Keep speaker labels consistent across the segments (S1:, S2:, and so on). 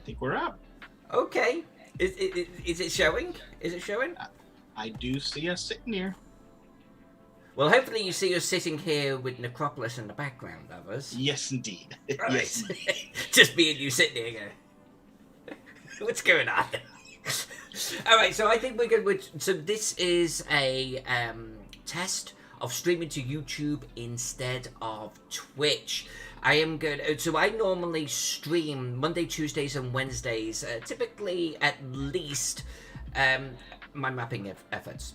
S1: think we're up.
S2: Okay. Is it showing? Is it showing?
S1: I do see us sitting here.
S2: Well, hopefully you see us sitting here with Necropolis in the background of us.
S1: Yes, indeed.
S2: Right.
S1: Yes, indeed.
S2: Just me and you sitting here going, what's going on? All right, so I think we're good. So this is a test of streaming to YouTube instead of Twitch. I am good. So I normally stream Monday, Tuesdays, and Wednesdays, typically at least my mapping efforts.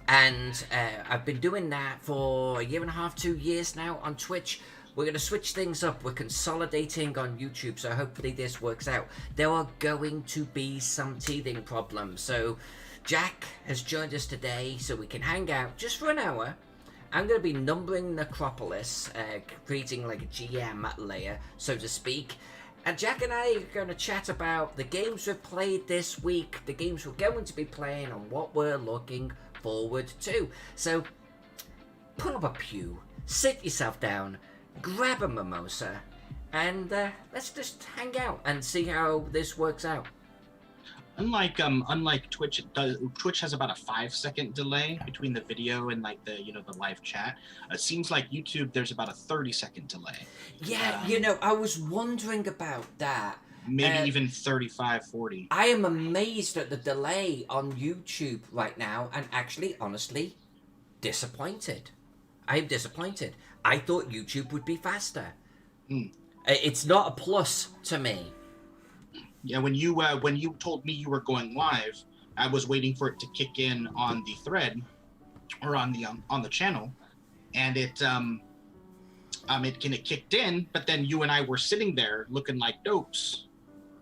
S2: And I've been doing that for a year and a half, 2 years now on Twitch. We're going to switch things up. We're consolidating on YouTube, so hopefully this works out. There are going to be some teething problems. So Jack has joined us today so we can hang out just for an hour. I'm going to be numbering Necropolis, creating like a GM layer, so to speak. And Jack and I are going to chat about the games we've played this week, the games we're going to be playing, and what we're looking forward to. So pull up a pew, sit yourself down, grab a mimosa, and let's just hang out and see how this works out.
S1: Unlike Twitch, Twitch has about a 5-second delay between the video and like the live chat. It seems like YouTube there's about a 30-second delay.
S2: Yeah, I was wondering about that.
S1: Maybe even 35, 40.
S2: I am amazed at the delay on YouTube right now, and actually, honestly, disappointed. I am disappointed. I thought YouTube would be faster. It's not a plus to me.
S1: Yeah, when you told me you were going live, I was waiting for it to kick in on the thread or on the channel, and it kicked in, but then you and I were sitting there looking like dopes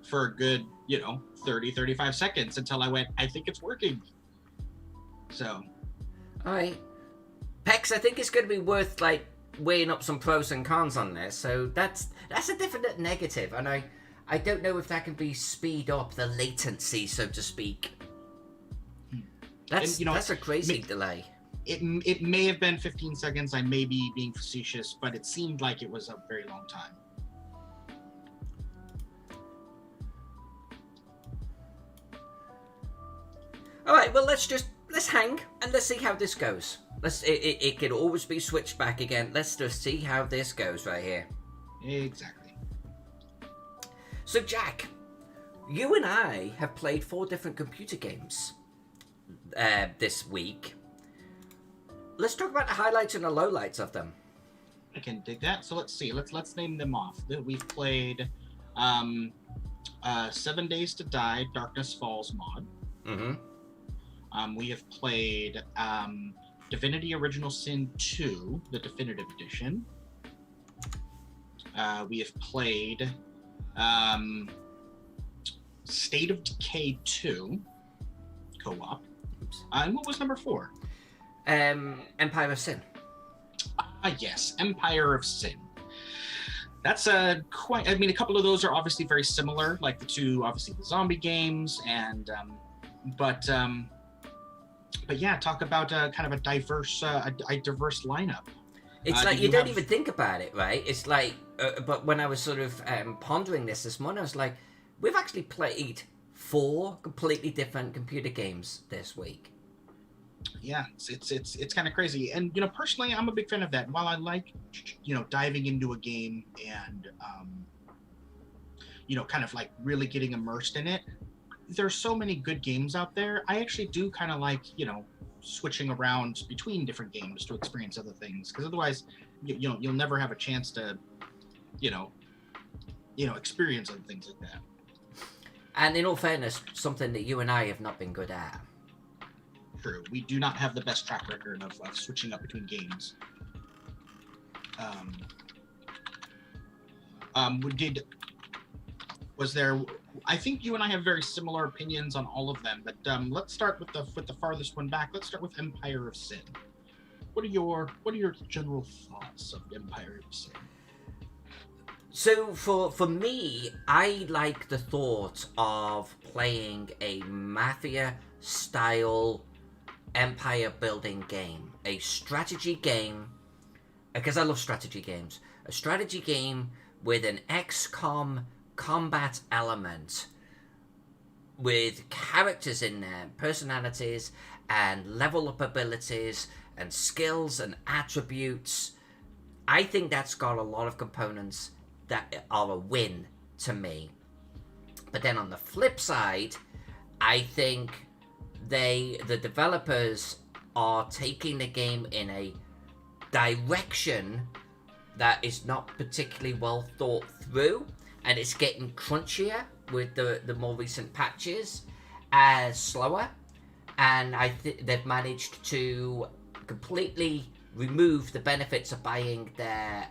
S1: for a good 30-35 seconds until I went, I think it's working. So
S2: all right, Pex, I think it's going to be worth like weighing up some pros and cons on this. So that's a definite negative, and I don't know if that can be speed up the latency, so to speak. That's a crazy delay.
S1: It may have been 15 seconds. I may be being facetious, but it seemed like it was a very long time.
S2: All right, well let's hang and let's see how this goes. It can always be switched back again. Let's just see how this goes right here.
S1: Exactly.
S2: So Jack, you and I have played 4 different computer games this week. Let's talk about the highlights and the lowlights of them.
S1: I can dig that. So let's see. Let's name them off. We've played 7 Days to Die, Darkness Falls mod.
S2: Mm-hmm.
S1: We have played Divinity Original Sin 2, the definitive edition. We have played State of Decay 2 co-op. And what was number 4?
S2: Empire of Sin.
S1: Yes, Empire of Sin. That's a couple of those are obviously very similar, like the two, obviously the zombie games, and but yeah, talk about kind of a diverse lineup.
S2: It's like you don't even think about it, right? It's like, but when I was sort of pondering this morning, I was like, we've actually played 4 completely different computer games this week.
S1: Yeah, it's kind of crazy, and personally, I'm a big fan of that. While I like, diving into a game and kind of like really getting immersed in it, there's so many good games out there. I actually do kind of like, switching around between different games to experience other things, because otherwise, you'll never have a chance to, experience other things like that.
S2: And in all fairness, something that you and I have not been good at.
S1: True. We do not have the best track record of switching up between games. I think you and I have very similar opinions on all of them, but let's start with the farthest one back. Let's start with Empire of Sin. What are your general thoughts of Empire of Sin?
S2: So for me, I like the thought of playing a Mafia style empire building game, a strategy game, because I love strategy games. A strategy game with an XCOM combat element with characters in there, personalities, and level up abilities, and skills and attributes, I think that's got a lot of components that are a win to me. But then on the flip side, I think the developers are taking the game in a direction that is not particularly well thought through, and it's getting crunchier with the more recent patches, slower, and I think they've managed to completely remove the benefits of buying their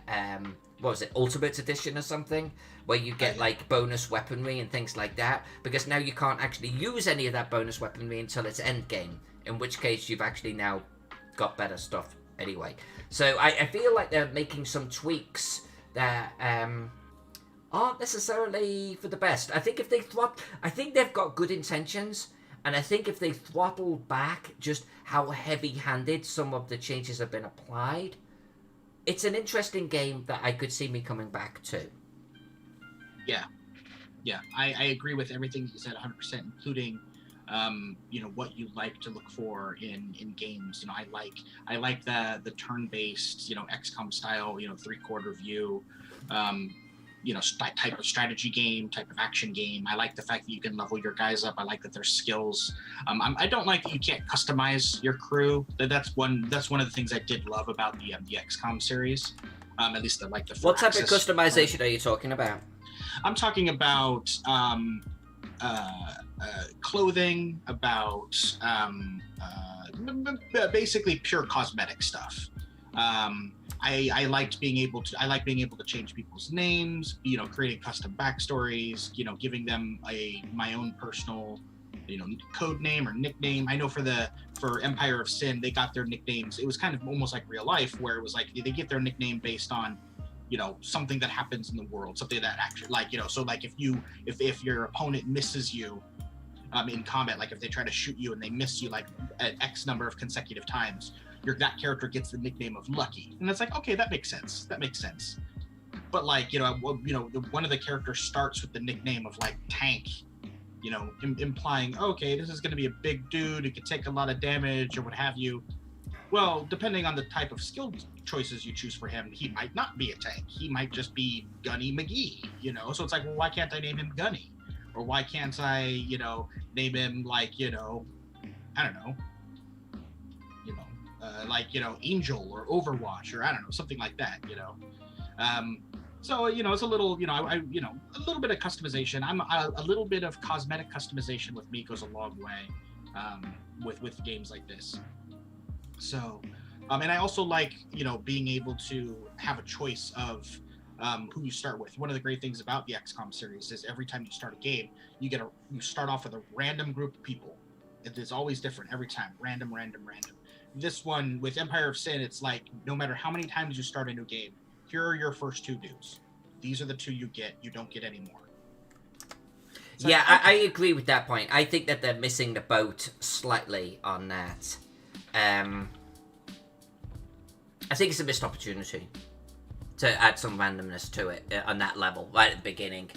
S2: what was it, Ultimate Edition or something, where you get like bonus weaponry and things like that, because now you can't actually use any of that bonus weaponry until it's end game, in which case you've actually now got better stuff anyway. So I feel like they're making some tweaks that aren't necessarily for the best. I think if they I think they've got good intentions, and I think if they throttle back just how heavy-handed some of the changes have been applied, it's an interesting game that I could see me coming back to.
S1: Yeah, I agree with everything you said 100%, including what you like to look for in games. I like the turn-based, XCOM style, three-quarter view, type of strategy game, type of action game. I like the fact that you can level your guys up. I like that there's skills. I don't like that you can't customize your crew. That's one of the things I did love about the XCOM series. At least I like the.
S2: What type of customization are you talking about?
S1: I'm talking about clothing, about basically pure cosmetic stuff. I liked being able to change people's names, creating custom backstories, giving them my own personal, code name or nickname. I know for Empire of Sin, they got their nicknames. It was kind of almost like real life, where it was like they get their nickname based on, something that happens in the world, something that actually, so like if your opponent misses you in combat, like if they try to shoot you and they miss you like at X number of consecutive times, that character gets the nickname of Lucky, and it's like, okay, that makes sense. But like, one of the characters starts with the nickname of like Tank, implying, okay, this is going to be a big dude who can take a lot of damage or what have you. Well, depending on the type of skill choices you choose for him, he might not be a tank. He might just be Gunny McGee, So it's like, well, why can't I name him Gunny? Or why can't I, name him like, I don't know, Angel or Overwatch, or I don't know, something like that, So, it's a little, a little bit of customization. A little bit of cosmetic customization with me goes a long way with games like this. So, and I also like, being able to have a choice of who you start with. One of the great things about the XCOM series is every time you start a game, you start off with a random group of people. It is always different every time, random. This one with Empire of Sin, it's like no matter how many times you start a new game, here are your first two dudes. These are the two you get. You don't get any more. So
S2: yeah, I agree with that point. I think that they're missing the boat slightly on that. I think it's a missed opportunity to add some randomness to it on that level, right at the beginning.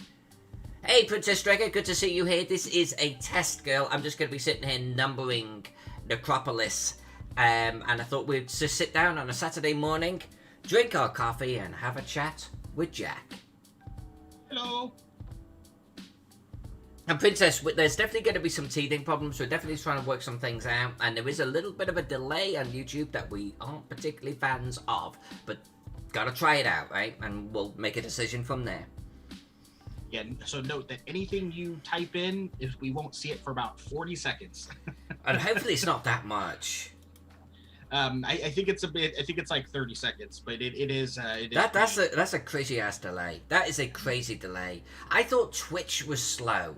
S2: Hey, Princess Dreger, good to see you here. This is a test, girl. I'm just going to be sitting here numbering Necropolis. And I thought we'd just sit down on a Saturday morning, drink our coffee, and have a chat with Jack.
S1: Hello.
S2: And Princess, there's definitely going to be some teething problems. We're definitely trying to work some things out. And there is a little bit of a delay on YouTube that we aren't particularly fans of. But gotta try it out, right? And we'll make a decision from there.
S1: Yeah, so note that anything you type in, we won't see it for about 40 seconds.
S2: And hopefully it's not that much.
S1: I think it's a bit. I think it's like 30 seconds, but it is.
S2: That's a crazy ass delay. That is a crazy delay. I thought Twitch was slow.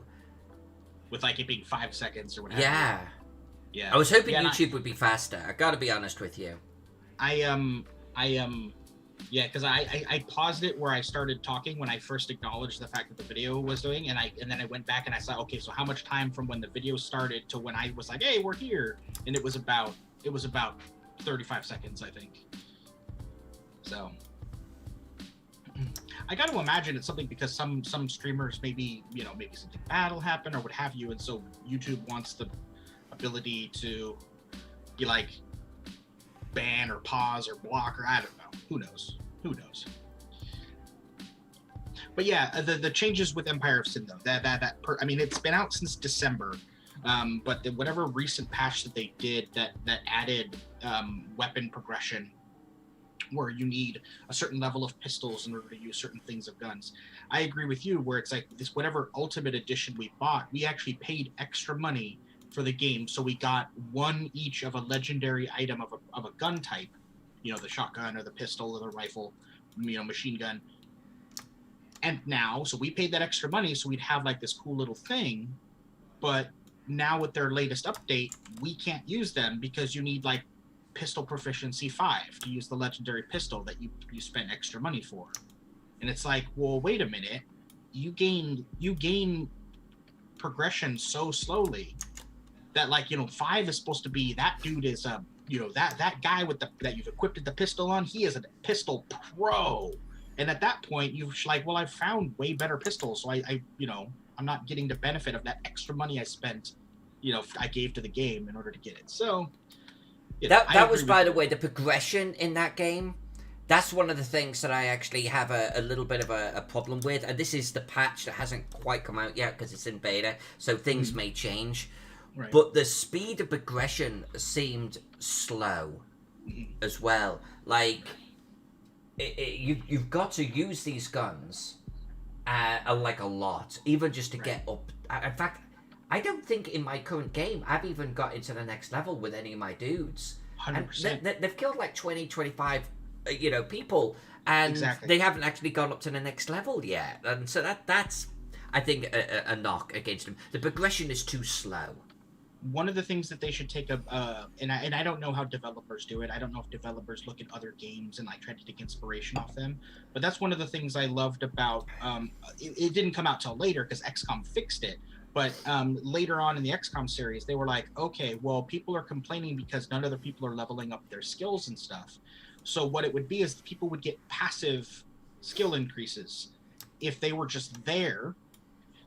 S1: With like it being 5 seconds or whatever.
S2: Yeah.
S1: Yeah.
S2: I was hoping YouTube would be faster. I gotta be honest with you.
S1: Yeah, because I paused it where I started talking when I first acknowledged the fact that the video was doing, and then I went back and I saw, okay, so how much time from when the video started to when I was like, hey, we're here, and it was about 35 seconds, I think. So I got to imagine it's something because some streamers maybe something bad will happen or what have you, and so YouTube wants the ability to be like ban or pause or block, or I don't know. Who knows? But yeah, the changes with Empire of Sin though, I mean, it's been out since December, but whatever recent patch that they did that added weapon progression, where you need a certain level of pistols in order to use certain things of guns. I agree with you, where it's like this whatever Ultimate Edition we bought, we actually paid extra money for the game, so we got one each of a legendary item of a gun type, the shotgun or the pistol or the rifle, machine gun. And now, so we paid that extra money so we'd have like this cool little thing, but now with their latest update, we can't use them because you need like pistol proficiency 5 to use the legendary pistol that you spent extra money for. And it's like, well, wait a minute, you gain progression so slowly that 5 is supposed to be that dude is that guy with that you've equipped the pistol on, he is a pistol pro. And at that point you've I've found way better pistols, so I'm not getting the benefit of that extra money I spent, I gave to the game in order to get it. So
S2: that was, by the way, the progression in that game. That's one of the things that I actually have a little bit of a problem with. And this is the patch that hasn't quite come out yet because it's in beta, so things may change. Right. But the speed of progression seemed slow as well. Like, you've got to use these guns a lot, even just to get up. In fact, I don't think in my current game I've even got into the next level with any of my dudes.
S1: 100%.
S2: And they've killed like 20, 25, people, and they haven't actually gone up to the next level yet. And so that's, I think, a knock against them. The progression is too slow.
S1: One of the things that they should take and I don't know how developers do it. I don't know if developers look at other games and try to take inspiration off them. But that's one of the things I loved about. It didn't come out till later because XCOM fixed it. But later on in the XCOM series, they were like, okay, well, people are complaining because none of the people are leveling up their skills and stuff. So what it would be is people would get passive skill increases if they were just there.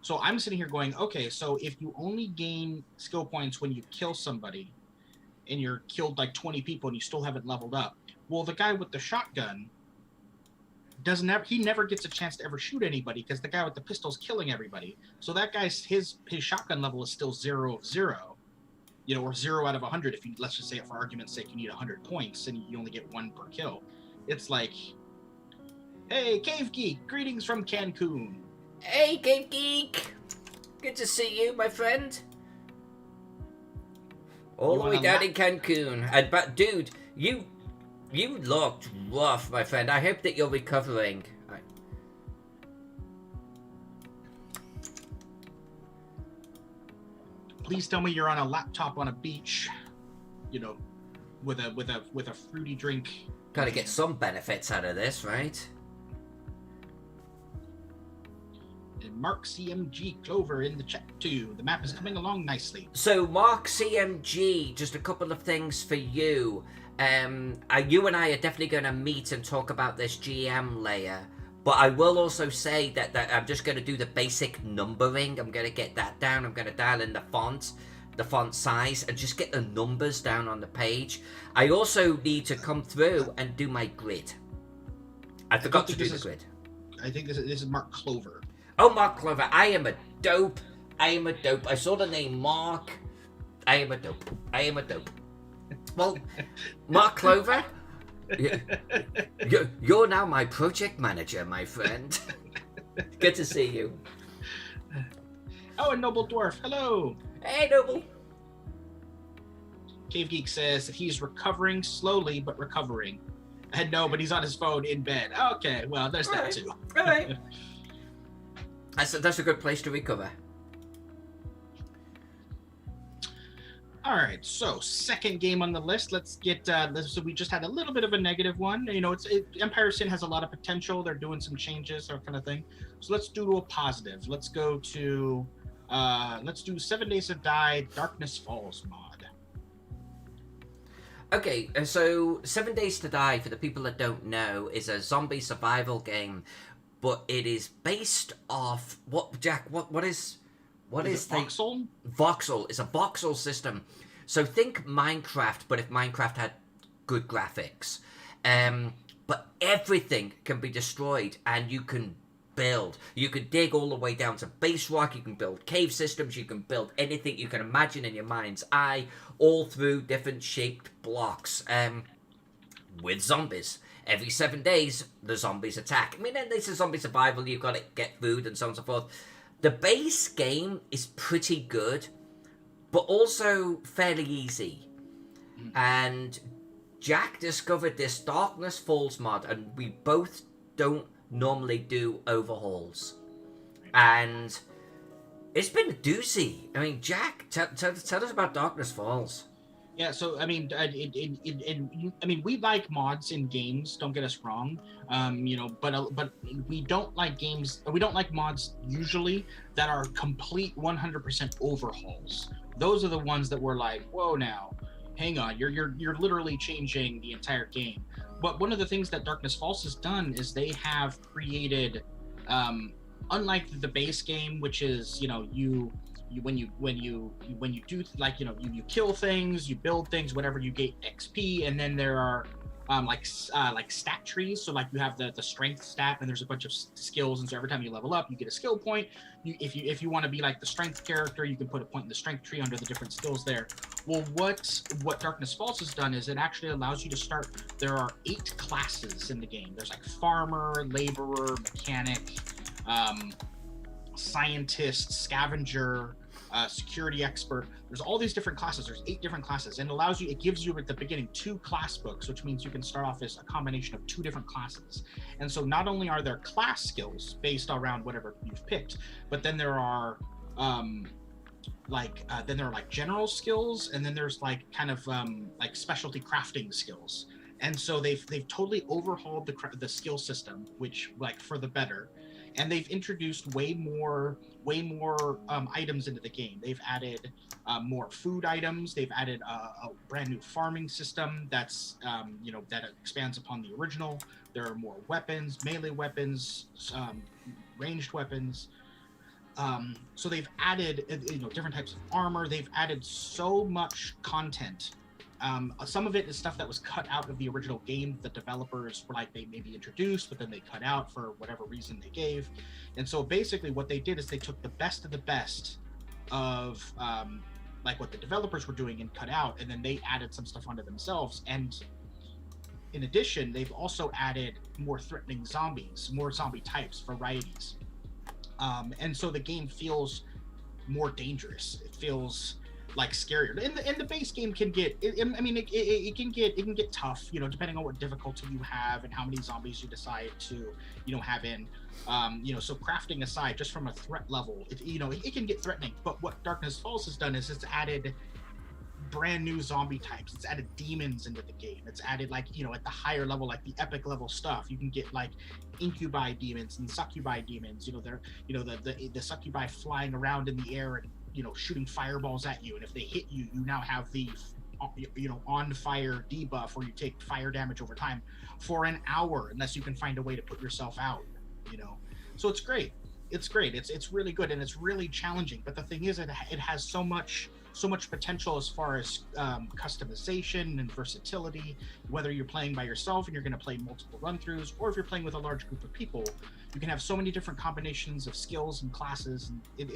S1: So I'm sitting here going, okay, so if you only gain skill points when you kill somebody and you're killed like 20 people and you still haven't leveled up, well, the guy with the shotgun he never gets a chance to ever shoot anybody because the guy with the pistol's killing everybody. So that guy's his shotgun level is still 0 of 0, or 0 out of 100. If you, let's just say it for argument's sake, you need 100 points and you only get 1 per kill. It's like, hey, Cave Geek, greetings from Cancun.
S2: Hey, Cave Geek, good to see you, my friend. All the way down in Cancun. But dude, you looked rough, my friend. I hope that you're recovering.
S1: Please tell me you're on a laptop on a beach, with a fruity drink.
S2: Gotta get some benefits out of this, right?
S1: And Mark CMG Clover in the chat too. The map is coming along nicely.
S2: So Mark CMG, just a couple of things for you. You and I are definitely going to meet and talk about this GM layer, but I will also say that I'm just going to do the basic numbering. I'm going to get that down. I'm going to dial in the font size, and just get the numbers down on the page. I also need to come through and do my grid. I forgot to do the grid.
S1: I think this is Mark Clover.
S2: Oh, Mark Clover. I am a dope. I saw the name Mark. I am a dope. Well, Mark Clover, you're now my project manager, my friend. Good to see you.
S1: Oh, and Noble Dwarf, hello.
S2: Hey, Noble.
S1: Cave Geek says that he's recovering slowly, but recovering. No, but he's on his phone in bed. Okay, well, there's all that right. Too.
S2: All right. That's a good place to recover.
S1: All right, so second game on the list. Let's get. So we just had a little bit of a negative one. Empire of Sin has a lot of potential. They're doing some changes, that kind of thing. So let's do a positive. Let's go to. Let's do 7 Days to Die Darkness Falls mod.
S2: Okay, so 7 Days to Die, for the people that don't know, is a zombie survival game but it is based off what Jack? What is
S1: voxel?
S2: Voxel is a voxel system. So think Minecraft, but if Minecraft had good graphics. But everything can be destroyed, and you can build. You can dig all the way down to base rock. You can build cave systems. You can build anything you can imagine in your mind's eye, all through different shaped blocks. With zombies. Every 7 days, the zombies attack. I mean, then there's a zombie survival. You've got to get food and so on and so forth. The base game is pretty good, but also fairly easy. And Jack discovered this Darkness Falls mod, and we both don't normally do overhauls. And it's been a doozy. I mean, Jack, tell us about Darkness Falls.
S1: Yeah, so I mean, we like mods in games. Don't get us wrong, but we don't like games. We don't like mods usually that are complete 100% overhauls. Those are the ones that we're like, whoa, now, hang on, you're literally changing the entire game. But one of the things that Darkness Falls has done is they have created, unlike the base game, which is when you do you kill things, you build things, whatever, you get XP, and then there are like stat trees. So like you have the strength stat, and there's a bunch of skills, and so every time you level up, you get a skill point. If you want to be like the strength character, you can put a point in the strength tree under the different skills there. Well, what Darkness Falls has done is it actually allows you to start. There are 8 classes in the game. There's like farmer, laborer, mechanic, scientist, scavenger, security expert. There's all these different classes. There's 8 different classes, and it gives you at the beginning 2 class books, which means you can start off as a combination of 2 different classes. And so not only are there class skills based around whatever you've picked, but then there are general skills, and then there's like kind of like specialty crafting skills. And so they've totally overhauled the skill system, which like for the better. And they've introduced way more items into the game. They've added more food items. They've added a brand new farming system that's that expands upon the original. There are more weapons, melee weapons, ranged weapons. So they've added different types of armor. They've added so much content. Some of it is stuff that was cut out of the original game. The developers were like, they maybe introduced, but then they cut out for whatever reason they gave. And so basically what they did is they took the best of the best of like what the developers were doing and cut out, and then they added some stuff onto themselves. And in addition, they've also added more threatening zombies, more zombie types, varieties. And so the game feels more dangerous. It feels like scarier. And the base game can get it can get tough, depending on what difficulty you have and how many zombies you decide to have in. So crafting aside, just from a threat level, it can get threatening. But what Darkness Falls has done is it's added brand new zombie types. It's added demons into the game. It's added at the higher level, like the epic level stuff. You can get like incubi demons and succubi demons. They're the succubi flying around in the air and shooting fireballs at you, and if they hit you, you now have the on fire debuff, where you take fire damage over time for an hour unless you can find a way to put yourself out. So it's great. It's really good, and it's really challenging. But the thing is, it has so much potential as far as customization and versatility. Whether you're playing by yourself and you're going to play multiple run-throughs, or if you're playing with a large group of people, you can have so many different combinations of skills and classes, and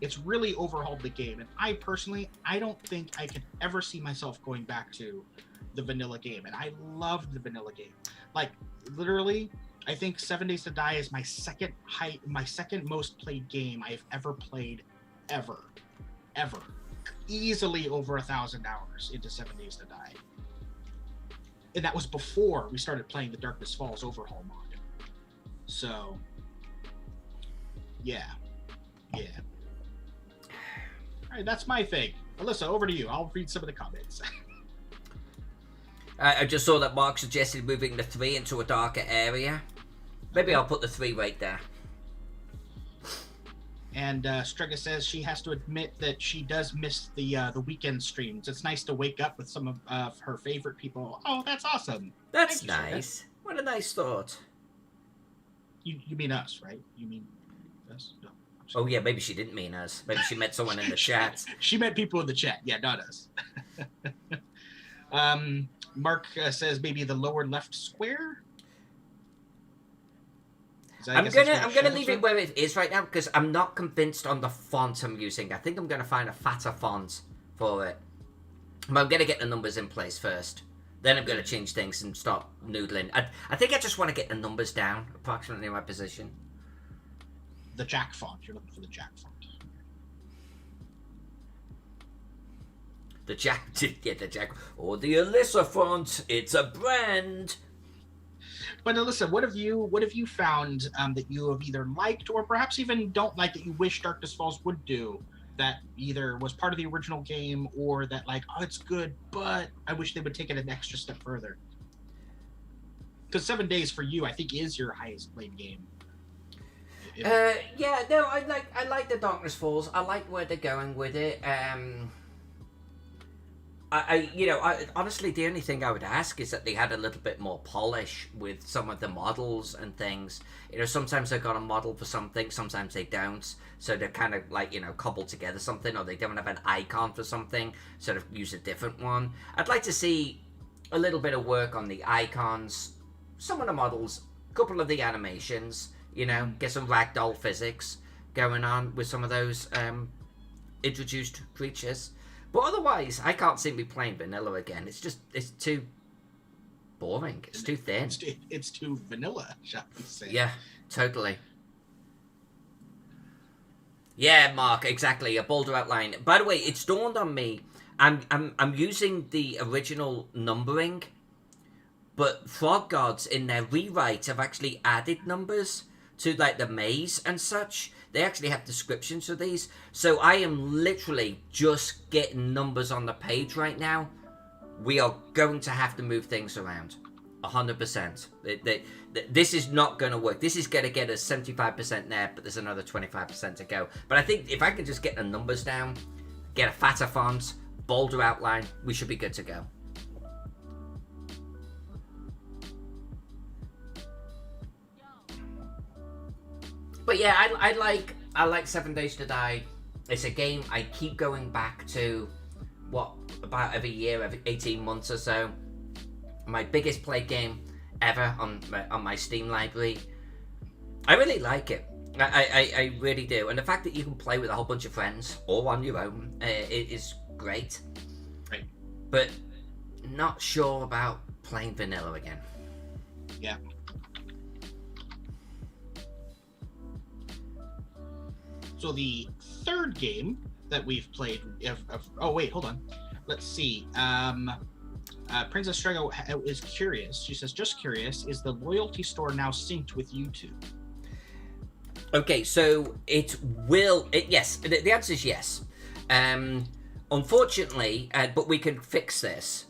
S1: it's really overhauled the game. And I personally, I don't think I could ever see myself going back to the vanilla game. And I loved the vanilla game. Like literally, I think 7 Days to Die is my second most played game I've ever played, ever. Easily over 1,000 hours into 7 Days to Die. And that was before we started playing the Darkness Falls overhaul mod. So yeah. All right, that's my thing. Alyssa, over to you. I'll read some of the comments.
S2: I just saw that Mark suggested moving the 3 into a darker area. Maybe I'll put the 3 right there.
S1: And Strega says she has to admit that she does miss the weekend streams. It's nice to wake up with some of her favorite people. Oh, that's awesome.
S2: That's nice. What a nice thought.
S1: You mean us, right? You mean us? No.
S2: Oh yeah, maybe she didn't mean us. Maybe she meant someone in the chat.
S1: She meant people in the chat. Yeah, not us. Mark says maybe the lower left square.
S2: I'm gonna leave it where it is right now because I'm not convinced on the font I'm using. I think I'm gonna find a fatter font for it. But I'm gonna get the numbers in place first. Then I'm gonna change things and start noodling. I think I just want to get the numbers down approximately my position.
S1: The Jack font. You're looking for the Jack font.
S2: The Jack, the Jack, or the Alyssa font. It's a brand.
S1: But Alyssa, what have you found that you have either liked or perhaps even don't like that you wish Darkness Falls would do that either was part of the original game or that like, oh, it's good, but I wish they would take it an extra step further? Because 7 Days for you, I think, is your highest played game.
S2: Yeah, no, I like the Darkness Falls. I like where they're going with it. I honestly, the only thing I would ask is that they had a little bit more polish with some of the models and things. You know, sometimes they've got a model for something, sometimes they don't. So they're kind of like, cobbled together something, or they don't have an icon for something, so they use a different one. I'd like to see a little bit of work on the icons, some of the models, a couple of the animations, get some ragdoll physics going on with some of those introduced creatures. But otherwise, I can't see me playing vanilla again. It's too boring. It's too thin.
S1: It's too vanilla, shall we say.
S2: Yeah, totally. Yeah, Mark, exactly. A bolder outline. By the way, it's dawned on me. I'm using the original numbering, but Frog Gods in their rewrite have actually added numbers to like the maze and such. They actually have descriptions for these. So I am literally just getting numbers on the page right now. We are going to have to move things around. 100%. This is not going to work. This is going to get us 75% there, but there's another 25% to go. But I think if I can just get the numbers down, get a fatter font, bolder outline, we should be good to go. But yeah, I like 7 Days to Die. It's a game I keep going back to, about every year, every 18 months or so. My biggest played game ever on my Steam library. I really like it. I really do. And the fact that you can play with a whole bunch of friends or on your own it is great.
S1: Right.
S2: But not sure about playing vanilla again.
S1: Yeah. So the third game that we've played, oh wait, hold on. Let's see. Princess Strego is curious. She says, just curious, is the loyalty store now synced with YouTube?
S2: Okay, so it will. Yes, the answer is yes. Unfortunately, but we can fix this.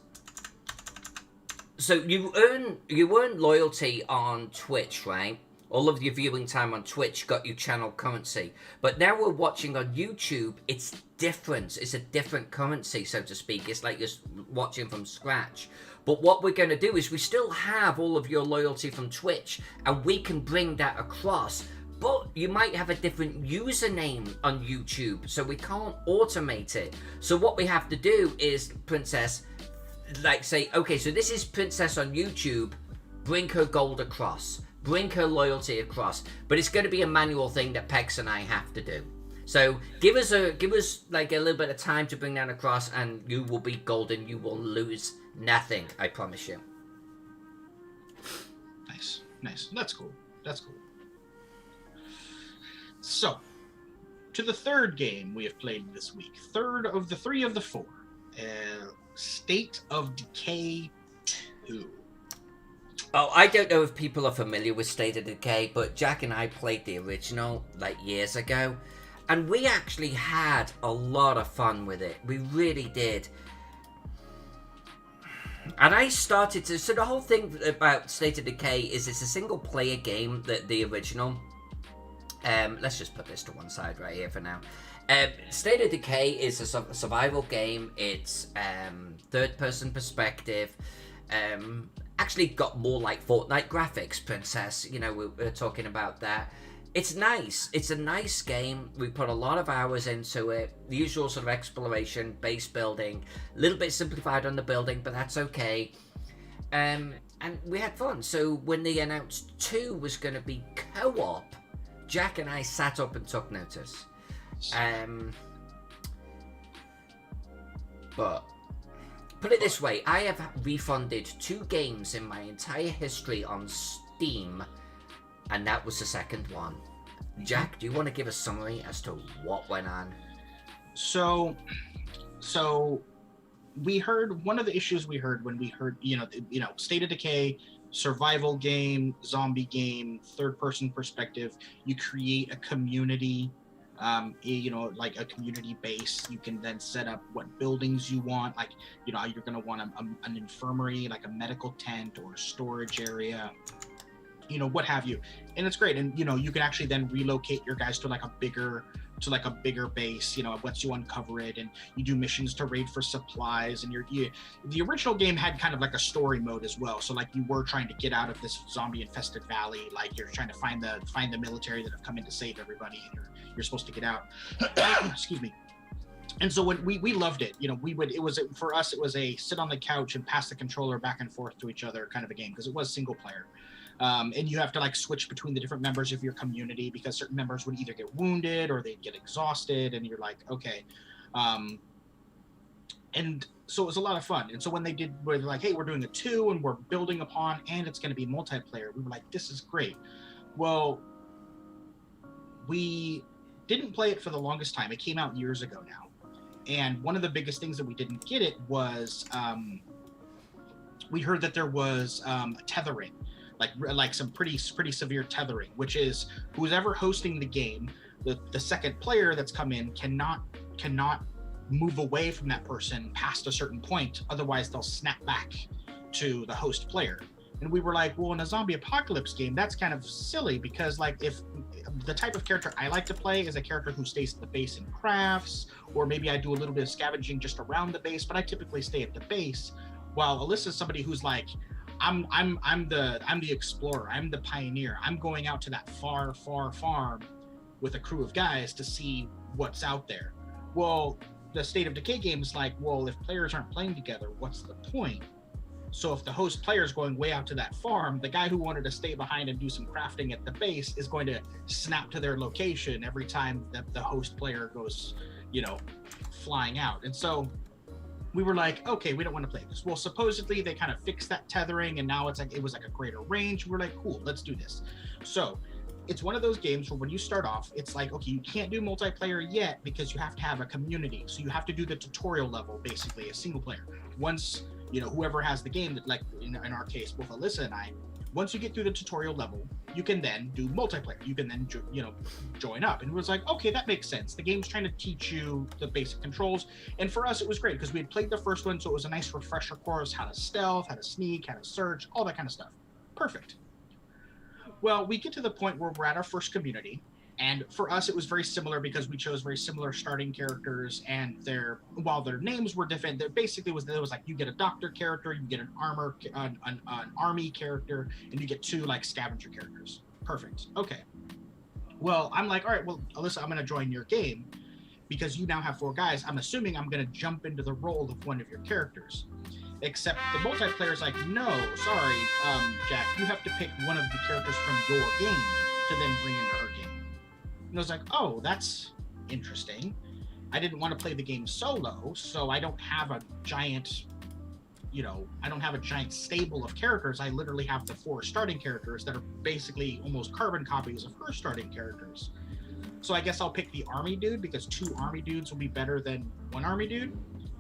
S2: So you earn loyalty on Twitch, right? All of your viewing time on Twitch got you channel currency. But now we're watching on YouTube, it's different. It's a different currency, so to speak. It's like you're watching from scratch. But what we're going to do is we still have all of your loyalty from Twitch, and we can bring that across. But you might have a different username on YouTube, so we can't automate it. So what we have to do is, Princess, like say, okay, so this is Princess on YouTube, bring her gold across. Bring her loyalty across, but it's going to be a manual thing that Pex and I have to do. So give us like a little bit of time to bring that across, and you will be golden. You will lose nothing, I promise you.
S1: Nice. That's cool. So, to the third game we have played this week. Third of the three of the four. State of Decay 2.
S2: Oh, I don't know if people are familiar with State of Decay, but Jack and I played the original like years ago, and we actually had a lot of fun with it. We really did. And I started to... So the whole thing about State of Decay is it's a single-player game, the original. Let's just put this to one side right here for now. State of Decay is a survival game. It's third-person perspective. actually got more like Fortnite graphics, Princess. You know, we're talking about that. It's nice. It's a nice game. We put a lot of hours into it. The usual sort of exploration, base building, a little bit simplified on the building, but that's okay. And we had fun. So when they announced 2 was going to be co-op, Jack and I sat up and took notice. But put it this way, I have refunded 2 games in my entire history on Steam, and that was the second one. Jack, do you want to give a summary as to what went on?
S1: So we heard, one of the issues we heard when we heard, State of Decay, survival game, zombie game, third person perspective, you create a community, like a community base. You can then set up what buildings you want, like, you're going to want an infirmary, like a medical tent or a storage area, what have you. And it's great. And, you can actually then relocate your guys to like a bigger base, once you uncover it, and you do missions to raid for supplies. And the original game had kind of like a story mode as well. So like you were trying to get out of this zombie infested valley, like you're trying to find the military that have come in to save everybody, and you're supposed to get out. Excuse me. And so when we loved it, for us, it was a sit on the couch and pass the controller back and forth to each other kind of a game, because it was single player. And you have to like switch between the different members of your community, because certain members would either get wounded or they'd get exhausted, and you're like, okay. And so it was a lot of fun. And so when we're like, hey, we're doing a 2 and we're building upon, and it's going to be multiplayer, we were like, this is great. Well, we didn't play it for the longest time. It came out years ago now. And one of the biggest things that we didn't get it was we heard that there was tethering, like some pretty severe tethering, which is who's ever hosting the game, the second player that's come in cannot move away from that person past a certain point, otherwise they'll snap back to the host player. And we were like, well, in a zombie apocalypse game, that's kind of silly, because like if the type of character I like to play is a character who stays at the base and crafts, or maybe I do a little bit of scavenging just around the base, but I typically stay at the base. While Alyssa's somebody who's like, I'm the explorer, I'm the pioneer, I'm going out to that far farm with a crew of guys to see what's out there. Well, the State of Decay game is like, well, if players aren't playing together, what's the point? So if the host player is going way out to that farm, the guy who wanted to stay behind and do some crafting at the base is going to snap to their location every time that the host player goes, flying out. And so we were like, okay, we don't want to play this. Well, supposedly they kind of fixed that tethering, and now it was like a greater range. We're like, cool, let's do this. So it's one of those games where when you start off, it's like, okay, you can't do multiplayer yet because you have to have a community. So you have to do the tutorial level, basically, a single player. Once, whoever has the game, that, like in our case, both Alyssa and I, once you get through the tutorial level, you can then do multiplayer. You can then, join up. And it was like, okay, that makes sense. The game's trying to teach you the basic controls. And for us, it was great because we had played the first one, so it was a nice refresher course, how to stealth, how to sneak, how to search, all that kind of stuff. Perfect. Well, we get to the point where we're at our first community, and for us it was very similar because we chose very similar starting characters, and while their names were different, there basically was like you get a doctor character, you get an army character, and you get 2 like scavenger characters. Perfect. Okay. Well, I'm like, all right, well, Alyssa, I'm going to join your game because you now have 4 guys. I'm assuming I'm going to jump into the role of one of your characters. Except the multiplayer is like, no, sorry, Jack, you have to pick one of the characters from your game to then bring into her game. And I was like, oh, that's interesting. I didn't want to play the game solo, so I don't have a giant, stable of characters. I literally have the 4 starting characters that are basically almost carbon copies of her starting characters. So I guess I'll pick the army dude because 2 army dudes will be better than 1 army dude.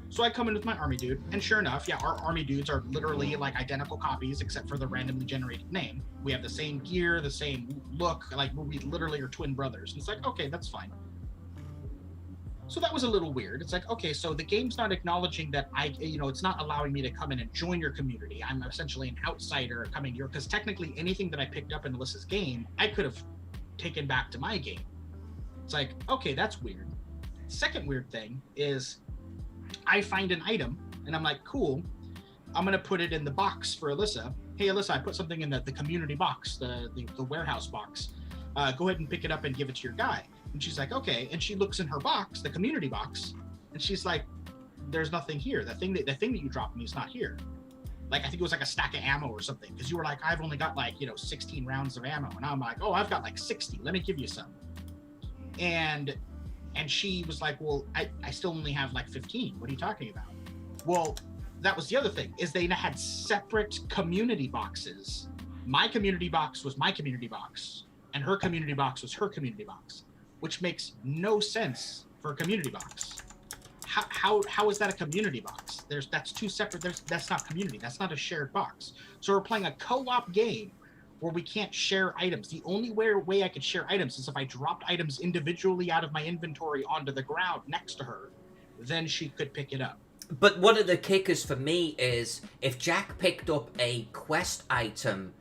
S1: So I come in with my army dude, and sure enough, yeah, our army dudes are literally like identical copies except for the randomly generated name. We have the same gear, the same look, like we literally are twin brothers. And it's like, okay, that's fine. So that was a little weird. It's like, okay, so the game's not acknowledging that it's not allowing me to come in and join your community. I'm essentially an outsider coming here, because technically anything that I picked up in Alyssa's game, I could have taken back to my game. It's like, okay, that's weird. Second weird thing is I find an item and I'm like, cool, I'm going to put it in the box for Alyssa. hey, Alyssa, I put something in the community box, the warehouse box. Go ahead and pick it up and give it to your guy. And she's like, okay. And she looks in her box, the community box, and she's like, there's nothing here. The thing that you dropped me is not here. Like, I think it was like a stack of ammo or something, because you were like, I've only got like, 16 rounds of ammo. And I'm like, oh, I've got like 60. Let me give you some. And she was like, well, I still only have like 15. What are you talking about? Well, that was the other thing, is they had separate community boxes. My community box was my community box, and her community box was her community box, which makes no sense for a community box. How is that a community box? That's two separate. That's not community. That's not a shared box. So we're playing a co-op game where we can't share items. The only way I could share items is if I dropped items individually out of my inventory onto the ground next to her. Then she could pick it up.
S2: But one of the kickers for me is if Jack picked up a quest item,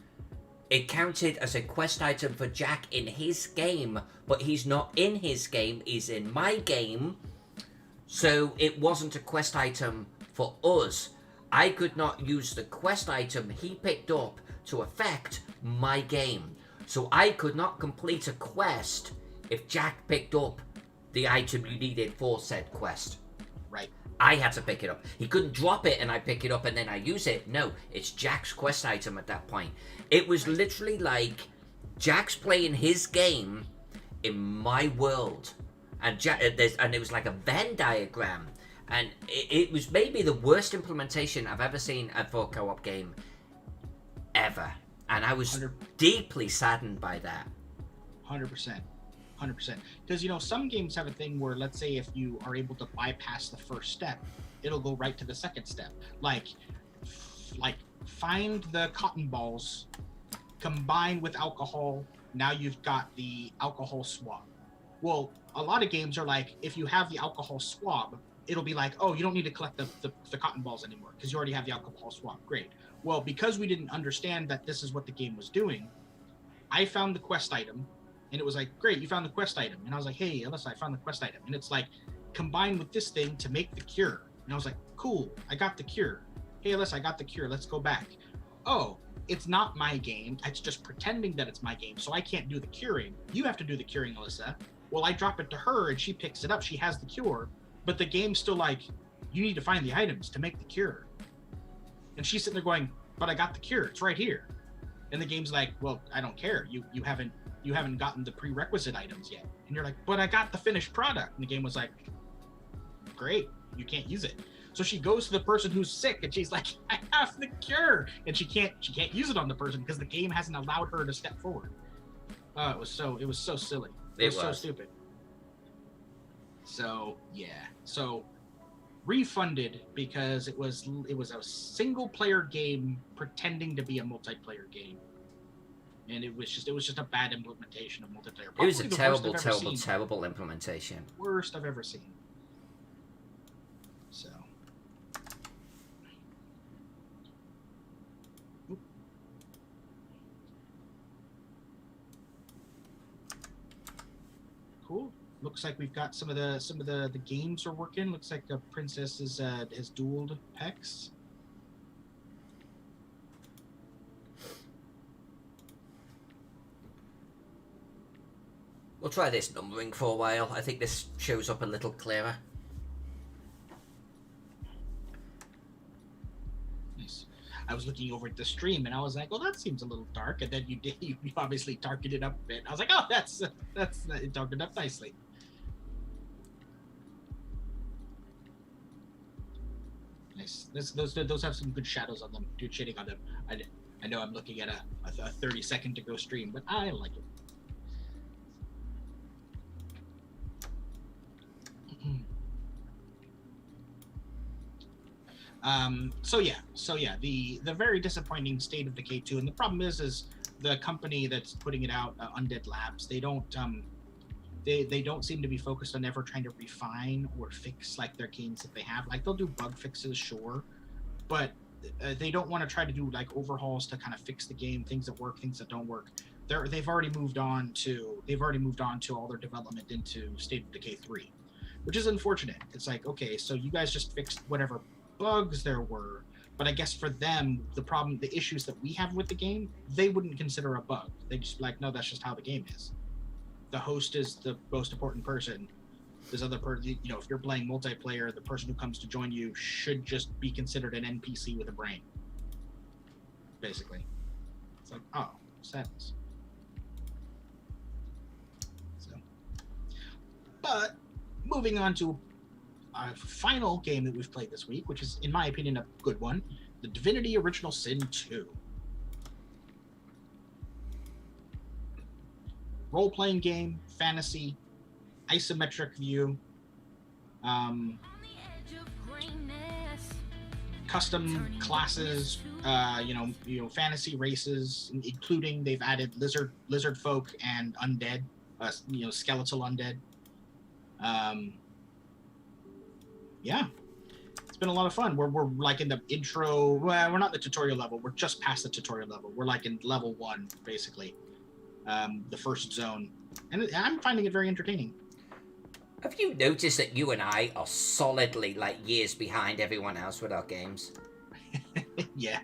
S2: it counted as a quest item for Jack in his game, but he's not in his game, he's in my game. So it wasn't a quest item for us. I could not use the quest item he picked up to affect my game. So I could not complete a quest if Jack picked up the item you needed for said quest.
S1: Right.
S2: I had to pick it up. He couldn't drop it and I pick it up and then I use it. No, it's Jack's quest item at that point. It was literally like Jack's playing his game in my world. And it was like a Venn diagram. And it was maybe the worst implementation I've ever seen for a co-op game ever. And I was
S1: 100%.
S2: Deeply saddened by that.
S1: 100%. 100%. Because, some games have a thing where, let's say, if you are able to bypass the first step, it'll go right to the second step. Like find the cotton balls, combine with alcohol, now you've got the alcohol swab. Well, a lot of games are like, if you have the alcohol swab, it'll be like, oh, you don't need to collect the cotton balls anymore because you already have the alcohol swab. Great. Well, because we didn't understand that this is what the game was doing, I found the quest item, and it was like, great, you found the quest item. And I was like, hey, Alyssa, I found the quest item. And it's like, combine with this thing to make the cure. And I was like, cool, I got the cure. Hey, Alyssa, I got the cure. Let's go back. Oh, it's not my game. It's just pretending that it's my game, so I can't do the curing. You have to do the curing, Alyssa. Well, I drop it to her, and she picks it up. She has the cure, but the game's still like, you need to find the items to make the cure. And she's sitting there going, but I got the cure. It's right here. And the game's like, well, I don't care. You haven't gotten the prerequisite items yet. And you're like, but I got the finished product. And the game was like, great, you can't use it. So she goes to the person who's sick, and she's like, I have the cure. And she can't use it on the person because the game hasn't allowed her to step forward. It was so silly. It was so stupid. So yeah. So refunded because it was a single player game pretending to be a multiplayer game. And it was just a bad implementation of multiplayer.
S2: Probably it was a terrible implementation.
S1: Worst I've ever seen. So. Oop. Cool. Looks like we've got some of the games are working. Looks like the princess has dueled Pex.
S2: We'll try this numbering for a while. I think this shows up a little clearer.
S1: Nice. I was looking over at the stream and I was like, well, that seems a little dark. And then you obviously darkened it up a bit. I was like, oh, that's it darkened up nicely. Nice. Those have some good shadows on them. Good shading on them. I know I'm looking at a 30-second to go stream, but I like it. So yeah, the very disappointing state of the K2, and the problem is the company that's putting it out, Undead Labs, they don't seem to be focused on ever trying to refine or fix like their games that they have. Like they'll do bug fixes, sure, but they don't want to try to do like overhauls to kind of fix the game, things that work, things that don't work. They've already moved on to all their development into State of Decay 3, which is unfortunate. It's like, okay, so you guys just fixed whatever bugs there were, But I guess for them, the issues that we have with the game, they wouldn't consider a bug. They just be like, no, that's just how the game is. The host is the most important person. This other person, you know, if you're playing multiplayer, the person who comes to join you should just be considered an NPC with a brain. Basically. It's like, oh, sadness. So, but moving on to our final game that we've played this week, which is, in my opinion, a good one, the Divinity Original Sin 2. Role-playing game, fantasy, isometric view, custom classes, you know, fantasy races, including they've added lizard folk and undead, you know, skeletal undead. Yeah, it's been a lot of fun. We're like in the intro. Well, we're not in the tutorial level. We're just past the tutorial level. We're like in level 1, basically, the first zone, and I'm finding it very entertaining.
S2: Have you noticed that you and I are solidly like years behind everyone else with our games?
S1: Yeah,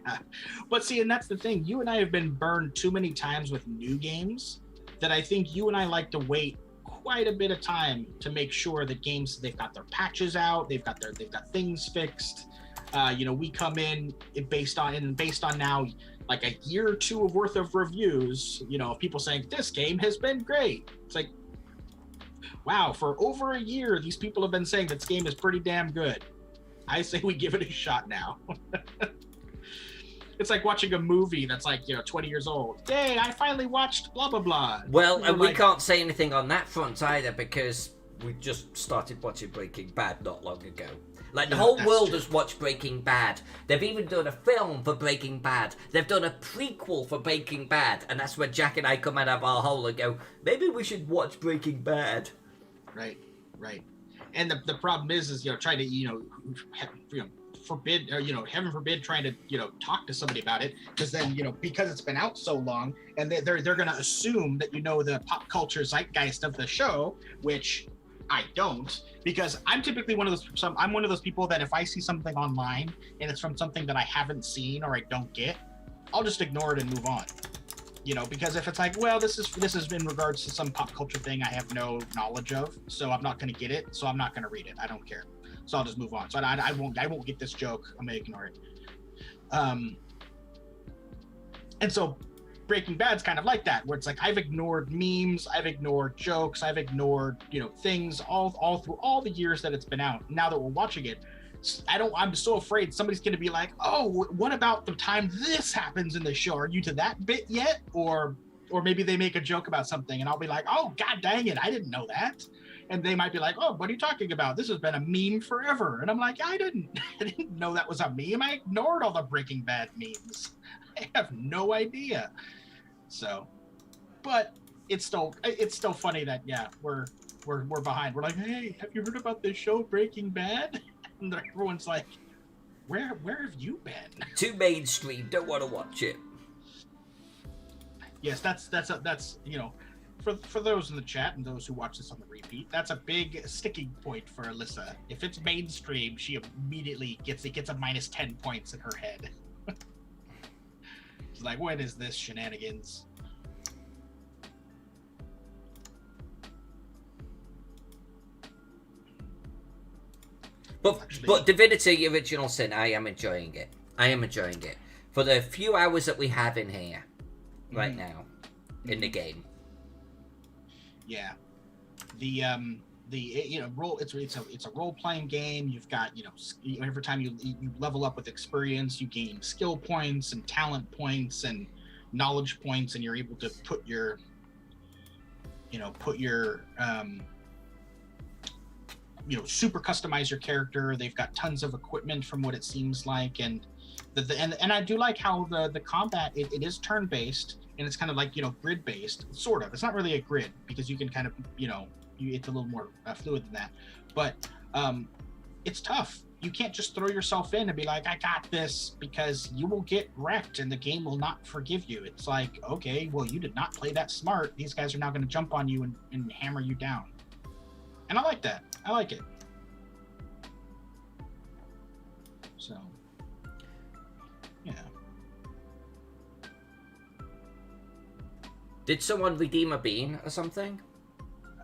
S1: but see, and that's the thing. You and I have been burned too many times with new games that I think you and I like to wait quite a bit of time to make sure that games, they've got their patches out, they've got things fixed. You know, we come in based on now like a year or two of worth of reviews, you know, of people saying this game has been great. It's like, wow, for over a year these people have been saying this game is pretty damn good. I say we give it a shot now. It's like watching a movie that's like, you know, 20 years old. Yay, I finally watched blah, blah, blah.
S2: Well, and we can't say anything on that front either because we just started watching Breaking Bad not long ago. Like, the whole world has watched Breaking Bad. They've even done a film for Breaking Bad. They've done a prequel for Breaking Bad. And that's when Jack and I come out of our hole and go, maybe we should watch Breaking Bad.
S1: Right. And the problem is, you know, trying to, you know, forbid, or, you know, heaven forbid, trying to, you know, talk to somebody about it, because then, you know, because it's been out so long, and they're going to assume that you know the pop culture zeitgeist of the show, which I don't, because I'm typically one of those people that if I see something online and it's from something that I haven't seen or I don't get, I'll just ignore it and move on. You know, because if it's like, well, this is in regards to some pop culture thing I have no knowledge of, so I'm not going to get it, so I'm not going to read it. I don't care. So I'll just move on. So I won't get this joke. I'm gonna ignore it. And so Breaking Bad's kind of like that, where it's like I've ignored memes, I've ignored jokes, I've ignored, you know, things all through all the years that it's been out. Now that we're watching it, I'm so afraid somebody's gonna be like, oh, what about the time this happens in the show? Are you to that bit yet? Or maybe they make a joke about something and I'll be like, oh, god dang it, I didn't know that. And they might be like, oh, what are you talking about? This has been a meme forever. And I'm like, I didn't know that was a meme. I ignored all the Breaking Bad memes. I have no idea. So, but it's still funny that, yeah, we're behind. We're like, hey, have you heard about this show Breaking Bad? And everyone's like, where have you been?
S2: Too mainstream, don't want to watch it.
S1: Yes, that's you know, for those in the chat and those who watch this on the repeat, that's a big sticking point for Alyssa. If it's mainstream, she immediately gets a minus 10 points in her head. She's like, what is this shenanigans?
S2: But Divinity Original Sin, I am enjoying it. For the few hours that we have in here right now in the game.
S1: Yeah, the you know, it's a role playing game. You've got, you know, every time you level up with experience, you gain skill points and talent points and knowledge points, and you're able to put your super customize your character. They've got tons of equipment from what it seems like, and and I do like how the combat, it is turn based. And it's kind of like, you know, grid based, sort of. It's not really a grid because you can kind of, you know, it's a little more fluid than that. But it's tough. You can't just throw yourself in and be like, I got this, because you will get wrecked and the game will not forgive you. It's like, okay, well, you did not play that smart. These guys are now going to jump on you and hammer you down. And I like that. I like it. So.
S2: Did someone redeem a bean or something?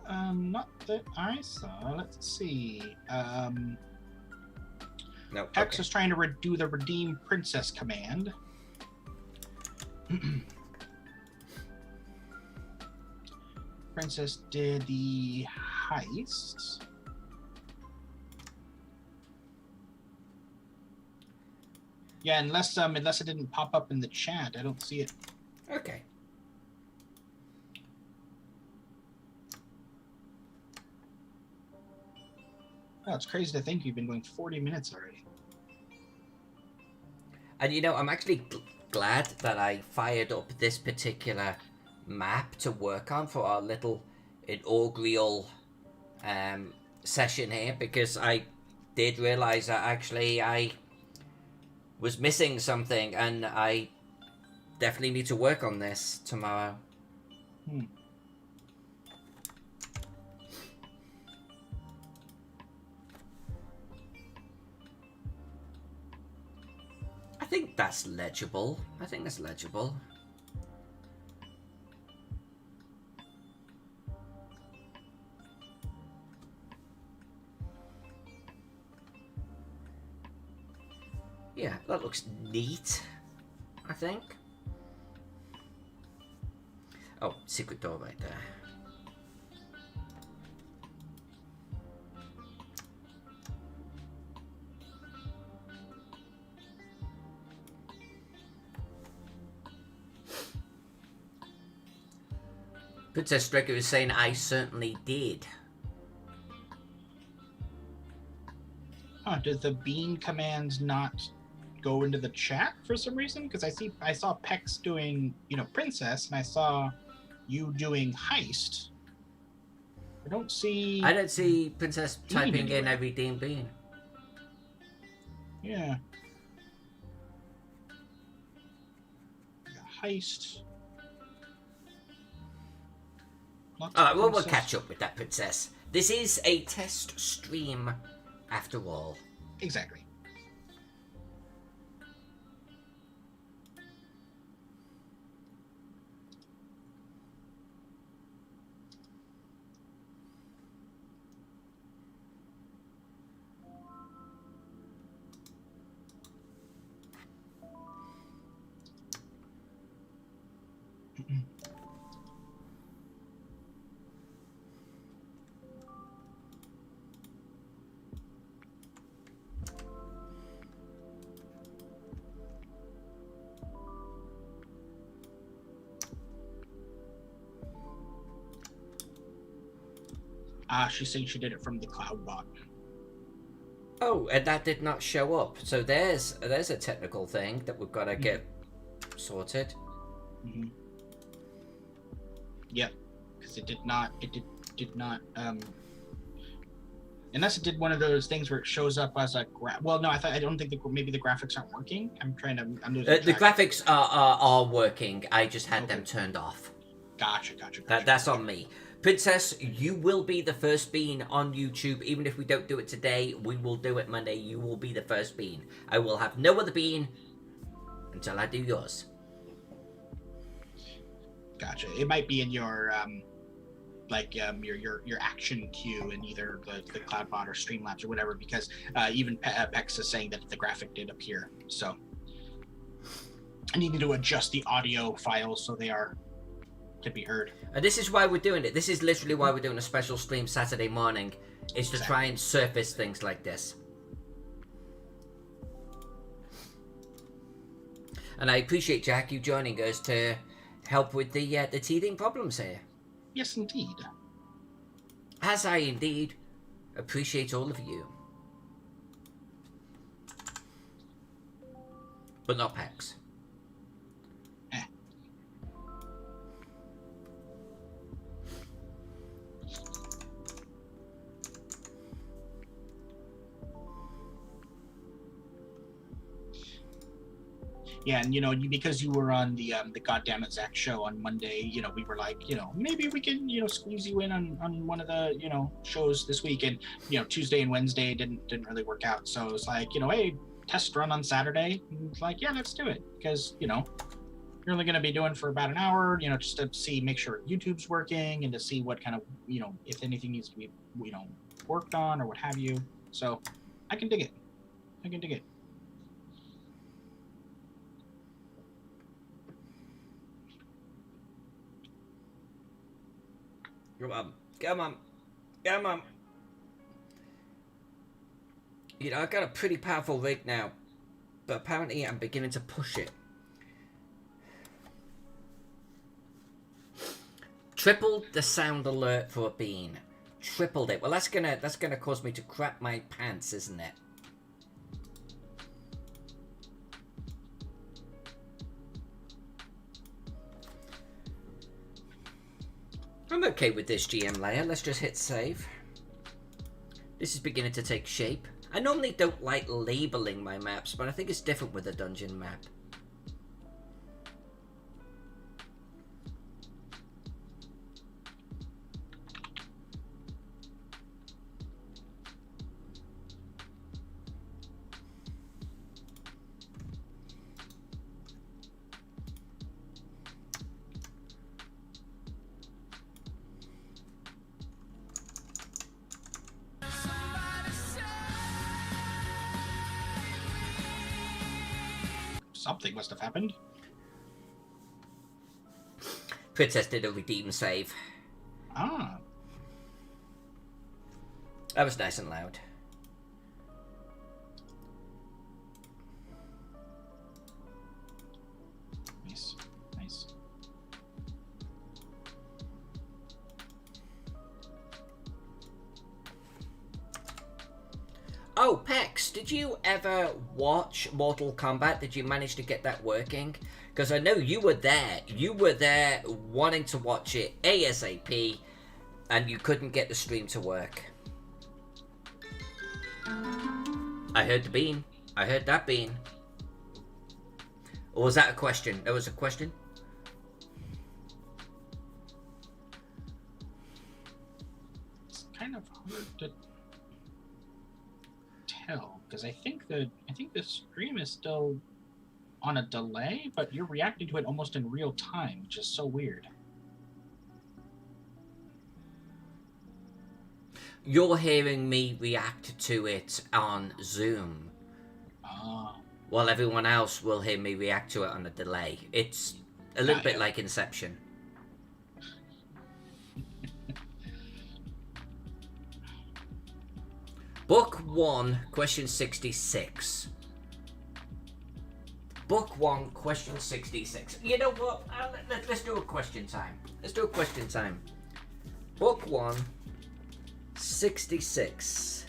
S1: Not that I saw. Let's see.
S2: No.
S1: Hex
S2: Okay.
S1: was trying to do the redeem princess command. Princess did the heist. Yeah, unless it didn't pop up in the chat, I don't see it.
S2: Okay.
S1: Oh, it's crazy to think you've been going 40 minutes already.
S2: And you know, I'm actually glad that I fired up this particular map to work on for our little inaugural session here, because I did realize that actually I was missing something, and I definitely need to work on this tomorrow. I think that's legible. Yeah, that looks neat, I think. Oh, secret door right there. Princess Stricker is saying, I certainly did.
S1: Huh, did the bean commands not go into the chat for some reason? Because I saw Pex doing, princess, and I saw you doing heist. I don't see
S2: Princess
S1: Bean
S2: typing
S1: anywhere.
S2: in every damn bean.
S1: Yeah. Heist.
S2: Alright, well, we'll catch up with that, Princess. This is a test stream, after all.
S1: Exactly. She's saying she did it from the cloud bot.
S2: Oh, and that did not show up. So there's a technical thing that we've got to get sorted.
S1: Mm-hmm. Yep, because it did not. Unless it did one of those things where it shows up as a well, no, I don't think maybe the graphics aren't working. I'm losing track.
S2: The graphics are working. I just had them turned off.
S1: Gotcha.
S2: That's on me. Princess, you will be the first bean on YouTube. Even if we don't do it today, we will do it Monday. You will be the first bean. I will have no other bean until I do yours.
S1: Gotcha. It might be in your your action queue in either the CloudBot or Streamlabs or whatever, because even Pex is saying that the graphic did appear. So I need to adjust the audio files so they can be heard.
S2: And this is why we're doing it. This is literally why we're doing a special stream Saturday morning, is to try and surface things like this. And I appreciate, Jack, you joining us to help with the teething problems here.
S1: Yes, indeed.
S2: As I indeed appreciate all of you. But not Pex.
S1: Yeah, and because you were on the Goddammit Zach show on Monday, we were like, maybe we can, squeeze you in on one of the, shows this week, and Tuesday and Wednesday didn't really work out. So it was like, hey, test run on Saturday. And it's like, yeah, let's do it, because you're only going to be doing for about an hour, you know, just to see, make sure YouTube's working and to see what kind of, you know, if anything needs to be, you know, worked on or what have you. So I can dig it. I can dig it.
S2: Come on. Come on. Come on. You know, I've got a pretty powerful rig now, but apparently I'm beginning to push it. Tripled the sound alert for a bean. Tripled it. Well, that's gonna cause me to crap my pants, isn't it? I'm okay with this GM layer. Let's just hit save. This is beginning to take shape. I normally don't like labeling my maps, but I think it's different with a dungeon map.
S1: Something must have happened.
S2: Princess did a redeem save.
S1: Ah.
S2: That was nice and loud.
S1: Nice. Nice.
S2: Oh, Pex, did you ever watch Mortal Kombat? Did you manage to get that working? Because I know you were there. You were there wanting to watch it ASAP, and you couldn't get the stream to work. I heard the bean. I heard that bean. Or was that a question? There was a question?
S1: It's kind of hard to tell because I think the stream is still on a delay, but you're reacting to it almost in real time, which is so weird.
S2: You're hearing me react to it on Zoom. While everyone else will hear me react to it on a delay. It's a little bit like Inception. Book 1, question 66. Book 1, question 66. You know what? Let's do a question time. Let's do a question time. Book 1, 66.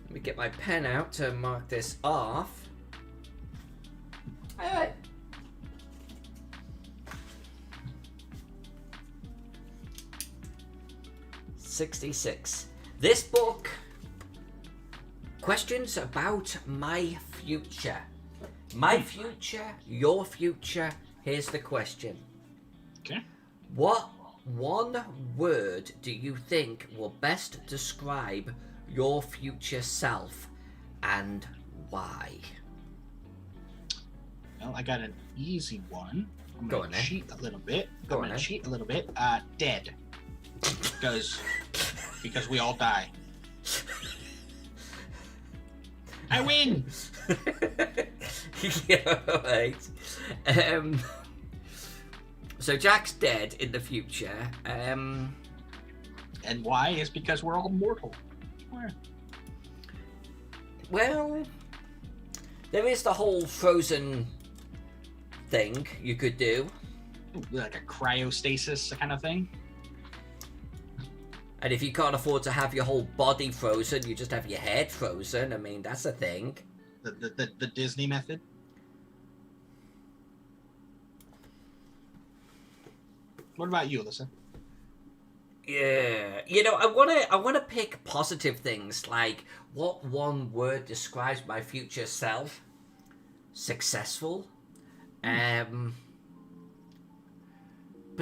S2: Let me get my pen out to mark this off. Alright. '66. This book, questions about my future. My future, your future. Here's the question.
S1: Okay.
S2: What one word do you think will best describe your future self and why?
S1: Well, I got an easy one. I'm
S2: Go
S1: going
S2: on,
S1: to cheat a little bit.
S2: Go
S1: I'm
S2: on,
S1: going to cheat a little bit. Dead. Because we all die. I win!
S2: Yeah, right. So Jack's dead in the future.
S1: And why? Is because we're all mortal. Where?
S2: Well, there is the whole frozen thing you could do.
S1: Like a cryostasis kind of thing?
S2: And if you can't afford to have your whole body frozen, you just have your head frozen. I mean, that's a thing.
S1: The Disney method? What about you, Alyssa?
S2: Yeah, you know, I wanna pick positive things like what one word describes my future self. Successful. But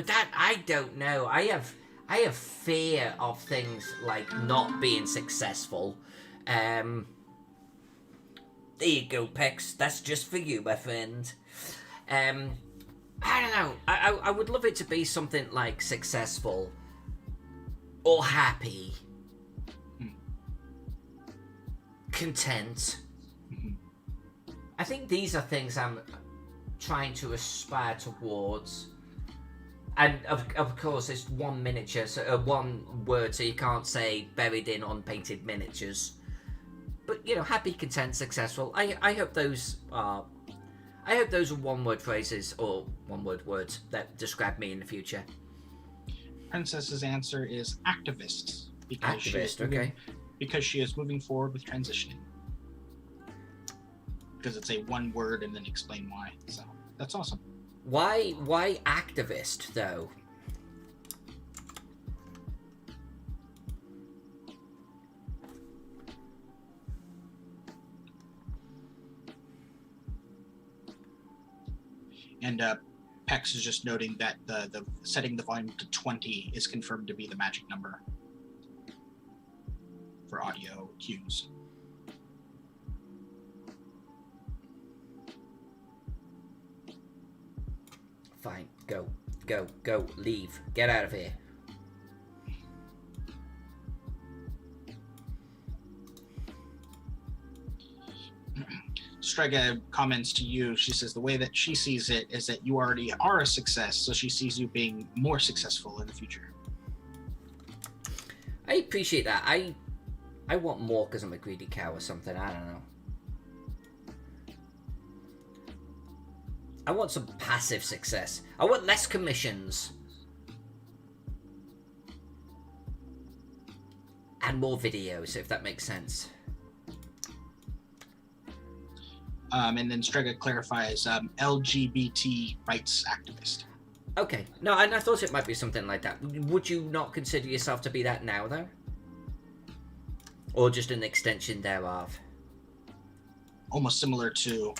S2: that I don't know. I have fear of things like not being successful. There you go, Pex. That's just for you, my friend. I don't know. I would love it to be something like successful or happy, content. I think these are things I'm trying to aspire towards. And of course, it's one miniature, so one word, so you can't say buried in unpainted miniatures. But you know, happy, content, successful. I hope those are one-word phrases or one-word words that describe me in the future.
S1: Princess's answer is activist. Because she is moving forward with transitioning. Because it's a one word and then explain why. So that's awesome.
S2: Why activist though?
S1: And Pex is just noting that the setting the volume to 20 is confirmed to be the magic number for audio cues.
S2: Fine, go, leave, get out of here.
S1: Strega comments to you. She says the way that she sees it is that you already are a success, so she sees you being more successful in the future.
S2: I appreciate that. I want more because I'm a greedy cow or something. I don't know. I want some passive success. I want less commissions. And more videos, if that makes sense.
S1: And then Strega clarifies LGBT rights activist.
S2: Okay. No, and I thought it might be something like that. Would you not consider yourself to be that now, though? Or just an extension thereof?
S1: Almost similar to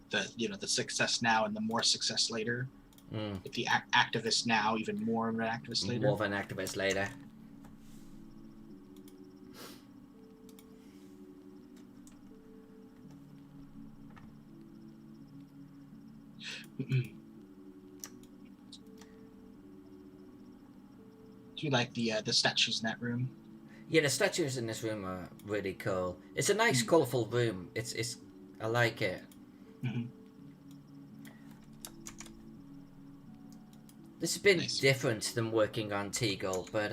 S1: the success now and the more success later. If the activist now, even more of an activist later.
S2: More of an activist later.
S1: Do you like the statues in that room?
S2: Yeah, the statues in this room are really cool. It's a nice, colourful room. It's I like it. This has been different than working on Teagle, but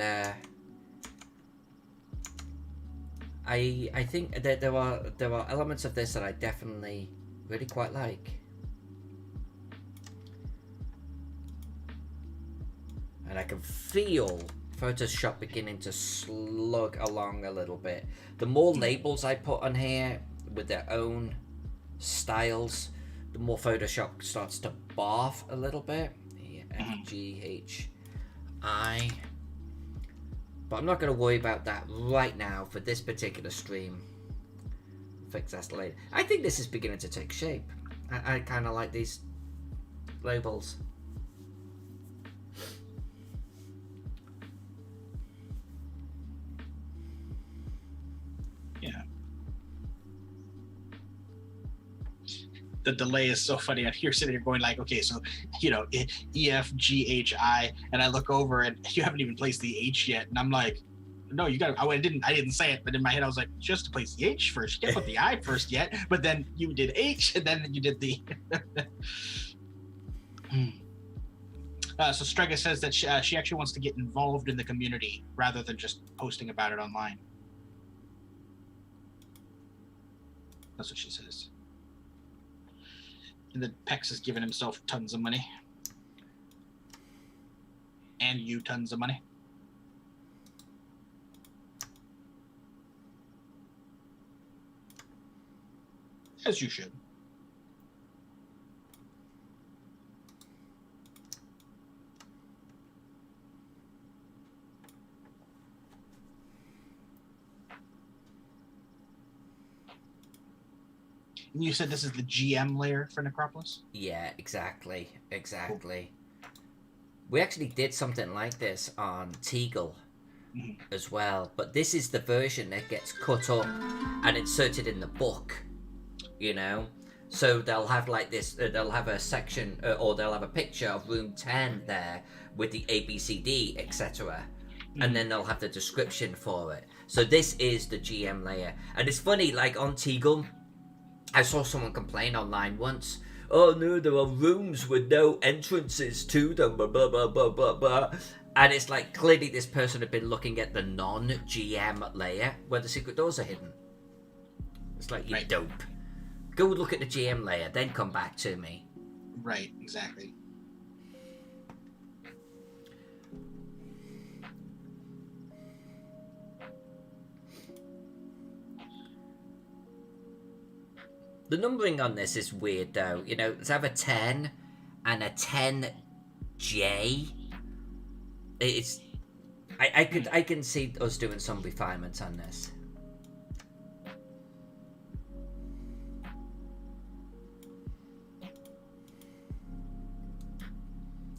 S2: I think that there are elements of this that I definitely really quite like. And I can feel Photoshop beginning to slug along a little bit. The more labels I put on here with their own styles, the more Photoshop starts to barf a little bit. FGHI. But I'm not going to worry about that right now for this particular stream. Fix that later. I think this is beginning to take shape. I kind of like these labels.
S1: Yeah. The delay is so funny. You're sitting here going like, okay, so EFGHI, and I look over and you haven't even placed the H yet, and I'm like, no, you got. I didn't say it, but in my head I was like, just to place the H first. You can't put the I first yet. But then you did H, and then you did the. So Strega says that she actually wants to get involved in the community rather than just posting about it online. That's what she says. And then Pex has given himself tons of money. And you tons of money. As you should. And you said this is the GM layer for Necropolis?
S2: Yeah, exactly. Cool. We actually did something like this on Teagle as well, but this is the version that gets cut up and inserted in the book. you know. So they'll have like this, they'll have a section, or they'll have a picture of room 10 there with the ABCD, etc. And then they'll have the description for it. So this is the GM layer. And it's funny, like on Teagle, I saw someone complain online once, oh no, there are rooms with no entrances to them, blah, blah, blah, blah, blah, blah. And it's like, clearly this person had been looking at the non-GM layer where the secret doors are hidden. It's like, you dope. Go look at the GM layer, then come back to me.
S1: Right, exactly.
S2: The numbering on this is weird though. You know, to have a 10 and a 10J. It's I can see us doing some refinements on this.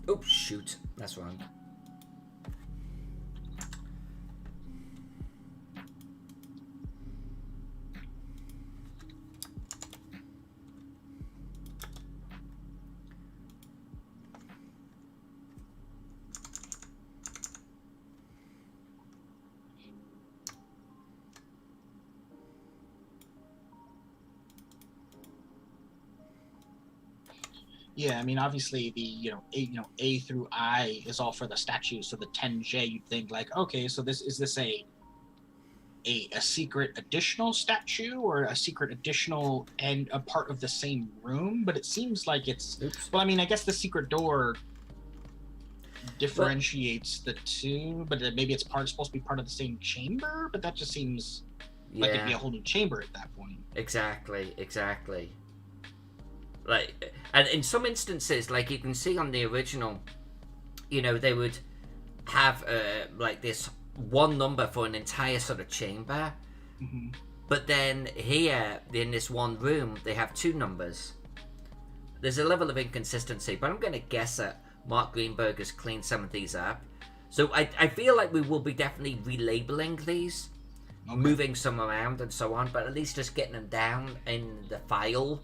S2: Oh shoot, that's wrong.
S1: Yeah, I mean, obviously the A through I is all for the statues. So the 10J, you'd think like, okay, so this is a secret additional statue or a secret additional and a part of the same room? But it seems like it's well, I mean, I guess the secret door differentiates the two, but maybe it's supposed to be part of the same chamber. But that just seems like it'd be a whole new chamber at that point.
S2: Exactly. Like, and in some instances, like you can see on the original, you know, they would have like this one number for an entire sort of chamber, but then here in this one room they have two numbers. There's a level of inconsistency, but I'm going to guess that Mark Greenberg has cleaned some of these up. So I feel like we will be definitely relabeling these, moving some around and so on, but at least just getting them down in the file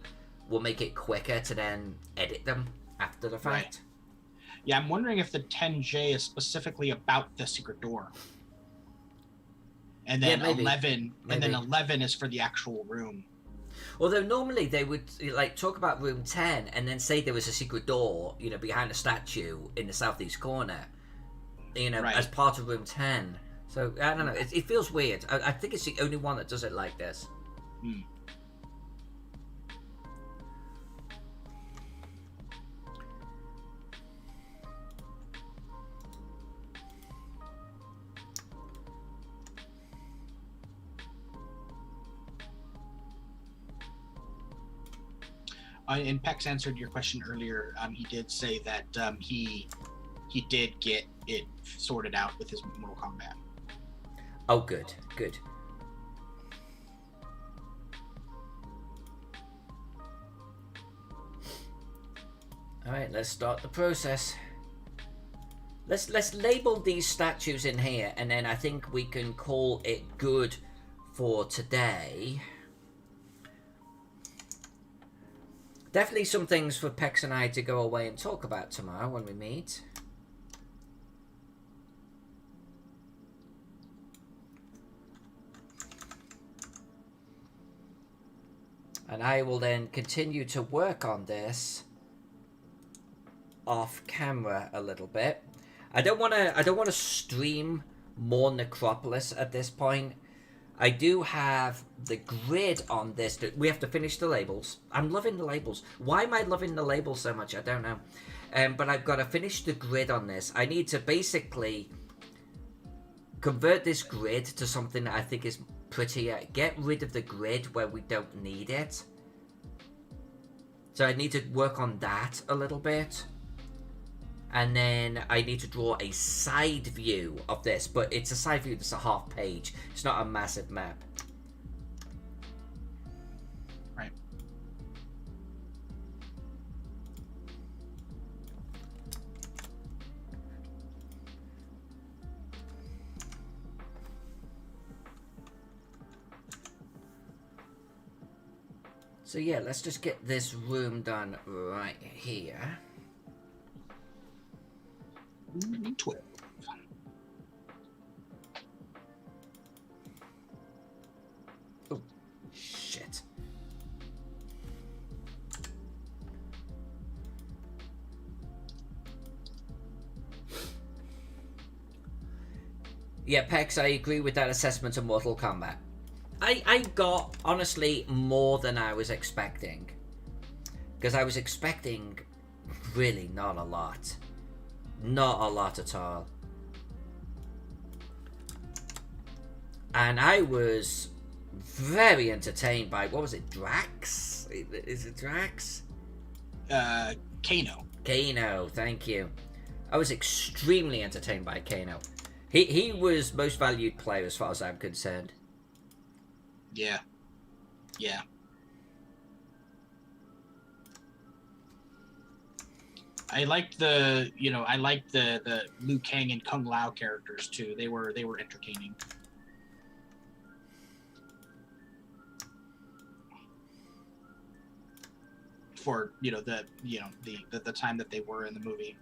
S2: will make it quicker to then edit them after the fact.
S1: Right. Yeah, I'm wondering if the 10J is specifically about the secret door. And then 11 is for the actual room.
S2: Although normally they would like talk about room 10 and then say there was a secret door, you know, behind a statue in the southeast corner, you know, as part of room 10. So I don't know, it feels weird. I think it's the only one that does it like this.
S1: And Pex answered your question earlier. He did say that he did get it sorted out with his Mortal Kombat.
S2: Oh, good. All right, let's start the process. Let's label these statues in here, and then I think we can call it good for today. Definitely some things for Pex and I to go away and talk about tomorrow when we meet. And I will then continue to work on this off camera a little bit. I don't want to stream more Necropolis at this point. I do have the grid on this. We have to finish the labels. I'm loving the labels. Why am I loving the labels so much? I don't know. But I've got to finish the grid on this. I need to basically convert this grid to something that I think is prettier. Get rid of the grid where we don't need it. So I need to work on that a little bit. And then I need to draw a side view of this, but it's a side view that's a half page. It's not a massive map.
S1: Right.
S2: So yeah, let's just get this room done right here.
S1: 12.
S2: Oh, shit. Yeah, Pex, I agree with that assessment of Mortal Kombat. I got, honestly, more than I was expecting. Because I was expecting really not a lot. Not a lot at all. And I was very entertained by, what was it, Drax? Is it Drax?
S1: Kano.
S2: Kano, thank you. I was extremely entertained by Kano. He was most valued player as far as I'm concerned.
S1: Yeah. Yeah. I liked the Liu Kang and Kung Lao characters too. They were entertaining. For the time that they were in the movie.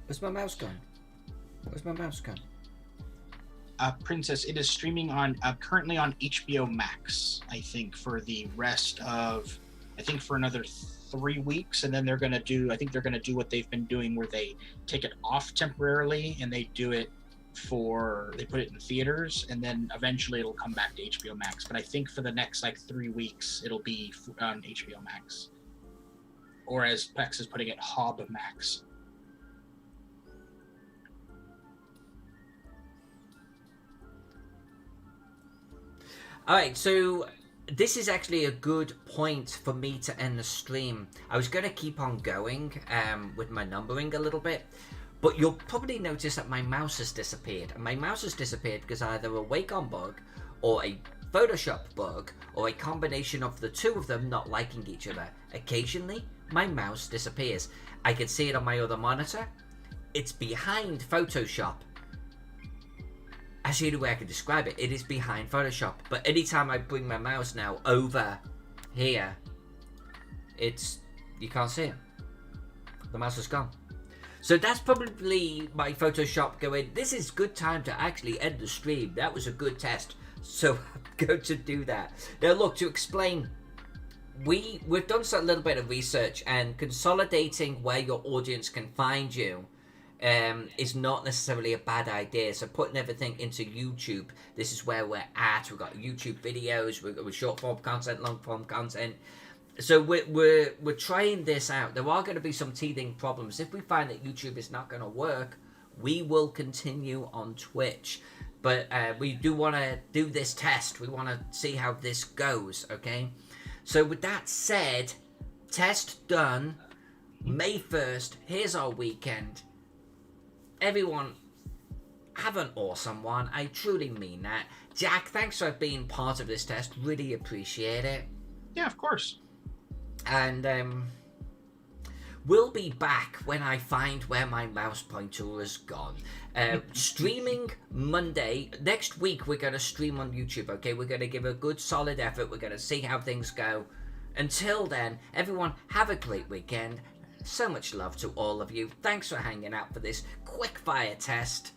S2: Where's my mouse gone? Where's my mouse gone?
S1: Princess, it is streaming on currently on HBO Max. I think for the rest of, for another 3 weeks, and then they're gonna do. I think they're gonna do what they've been doing, where they take it off temporarily and they do it they put it in theaters, and then eventually it'll come back to HBO Max. But I think for the next 3 weeks, it'll be on HBO Max, or as Pex is putting it, Hob Max.
S2: Alright, so this is actually a good point for me to end the stream. I was going to keep on going with my numbering a little bit, but you'll probably notice that my mouse has disappeared. And my mouse has disappeared because either a Wacom bug, or a Photoshop bug, or a combination of the two of them not liking each other. Occasionally, my mouse disappears. I can see it on my other monitor. It's behind Photoshop. That's the only way I can describe it. It is behind Photoshop. But anytime I bring my mouse now over here, you can't see it. The mouse is gone. So that's probably my Photoshop going, this is good time to actually end the stream. That was a good test. So I'm going to do that. Now look, to explain, we've done a little bit of research, and consolidating where your audience can find you is not necessarily a bad idea. So putting everything into YouTube, this is where we're at. We've got YouTube videos, we've got short form content, long form content. So we're trying this out. There are going to be some teething problems. If we find that YouTube is not going to work, we will continue on Twitch. But we do want to do this test. We want to see how this goes, okay? So with that said, test done. May 1st, here's our weekend. Everyone, have an awesome one. I truly mean that. Jack, thanks for being part of this test. Really appreciate it.
S1: Yeah, of course.
S2: And we'll be back when I find where my mouse pointer has gone. Streaming Monday. Next week, we're going to stream on YouTube, okay? We're going to give a good, solid effort. We're going to see how things go. Until then, everyone, have a great weekend. So much love to all of you. Thanks for hanging out for this quick fire test.